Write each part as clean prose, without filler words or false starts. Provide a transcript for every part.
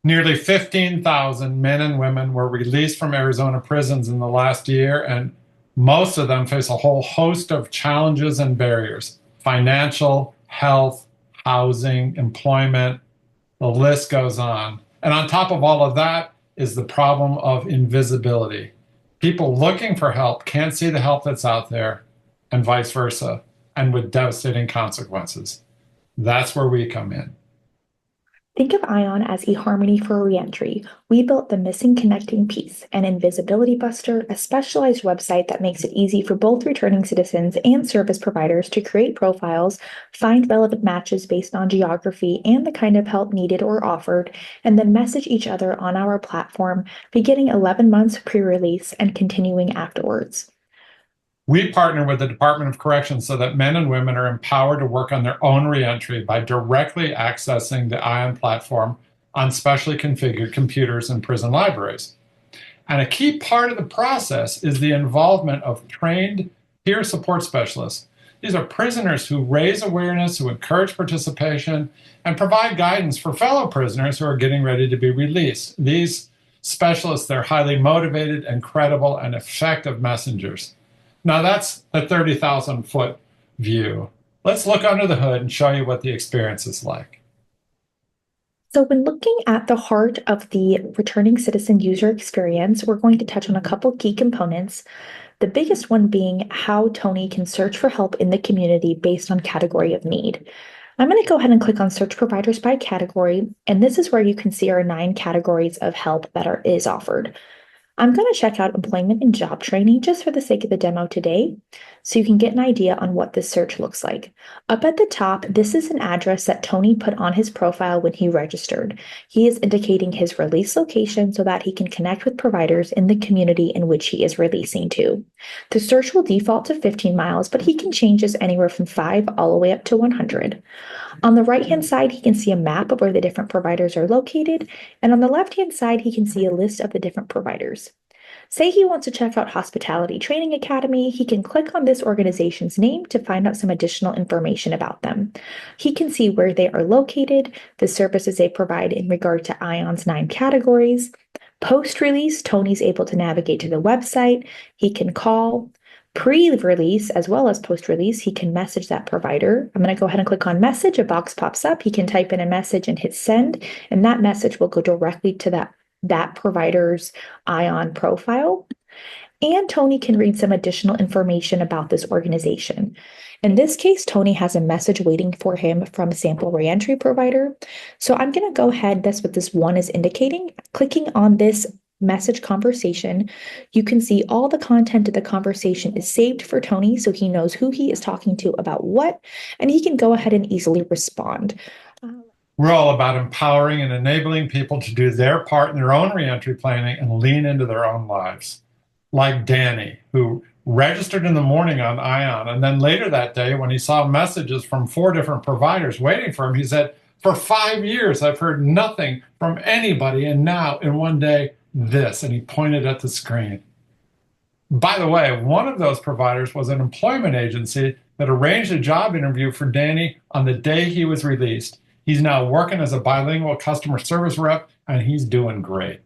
Nearly 15,000 men and women were released from Arizona prisons in the last year, and most of them face a whole host of challenges and barriers: financial, health, housing, employment. The list goes on. And on top of all of that is the problem of invisibility. People looking for help can't see the help that's out there, and vice versa, and with devastating consequences. That's where we come in. Think of ION as eHarmony for reentry. We built the missing connecting piece, an invisibility buster, a specialized website that makes it easy for both returning citizens and service providers to create profiles, find relevant matches based on geography and the kind of help needed or offered, and then message each other on our platform, beginning 11 months pre-release and continuing afterwards. We partner with the Department of Corrections so that men and women are empowered to work on their own reentry by directly accessing the ION platform on specially configured computers in prison libraries. And a key part of the process is the involvement of trained peer support specialists. These are prisoners who raise awareness, who encourage participation, and provide guidance for fellow prisoners who are getting ready to be released. These specialists, they're highly motivated and credible and effective messengers. Now that's a 30,000-foot view. Let's look under the hood and show you what the experience is like. So when looking at the heart of the returning citizen user experience, we're going to touch on a couple key components. The biggest one being how Tony can search for help in the community based on category of need. I'm going to go ahead and click on search providers by category, and this is where you can see our 9 categories of help that is offered. I'm going to check out employment and job training just for the sake of the demo today, so you can get an idea on what this search looks like. Up at the top, this is an address that Tony put on his profile when he registered. He is indicating his release location so that he can connect with providers in the community in which he is releasing to. The search will default to 15 miles, but he can change this anywhere from 5 all the way up to 100. On the right-hand side, he can see a map of where the different providers are located, and on the left-hand side, he can see a list of the different providers. Say he wants to check out Hospitality Training Academy, he can click on this organization's name to find out some additional information about them. He can see where they are located, the services they provide in regard to ION's 9 categories. Post-release, Tony's able to navigate to the website. He can call. Pre-release as well as post-release, he can message that provider. I'm going to go ahead and click on message. A box pops up. He can type in a message and hit send, and that message will go directly to that provider's ION profile. And Tony can read some additional information about this organization. In this case, Tony has a message waiting for him from a sample reentry provider. So I'm going to go ahead, that's what this one is indicating. Clicking on this message conversation, you can see all the content of the conversation is saved for Tony, so he knows who he is talking to about what, and he can go ahead and easily respond. We're all about empowering and enabling people to do their part in their own reentry planning and lean into their own lives. Like Danny, who registered in the morning on ION, and then later that day, when he saw messages from 4 different providers waiting for him, he said, "For 5 years, I've heard nothing from anybody, and now in one day, this," and he pointed at the screen. By the way, one of those providers was an employment agency that arranged a job interview for Danny on the day he was released. He's now working as a bilingual customer service rep, and he's doing great.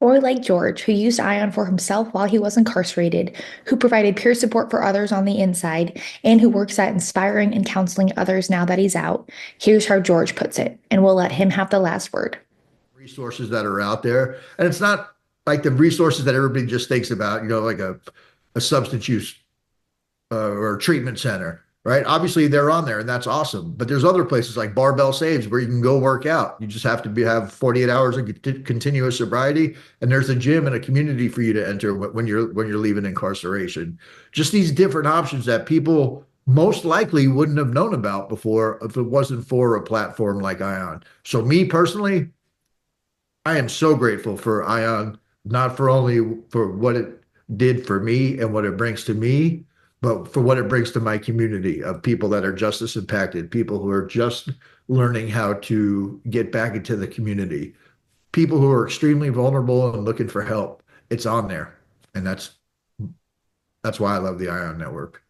Or like George, who used ION for himself while he was incarcerated, who provided peer support for others on the inside, and who works at inspiring and counseling others now that he's out. Here's how George puts it, and we'll let him have the last word. Resources that are out there, and it's not like the resources that everybody just thinks about, like a substance use or a treatment center, right? Obviously they're on there and that's awesome, but there's other places like Barbell Saves where you can go work out. You just have to have 48 hours of continuous sobriety, and there's a gym and a community for you to enter when you're leaving incarceration. Just these different options that people most likely wouldn't have known about before if it wasn't for a platform like ION. So me personally, I am so grateful for ION, not for only for what it did for me and what it brings to me, but for what it brings to my community of people that are justice impacted, people who are just learning how to get back into the community, people who are extremely vulnerable and looking for help. It's on there. And that's why I love the ION network.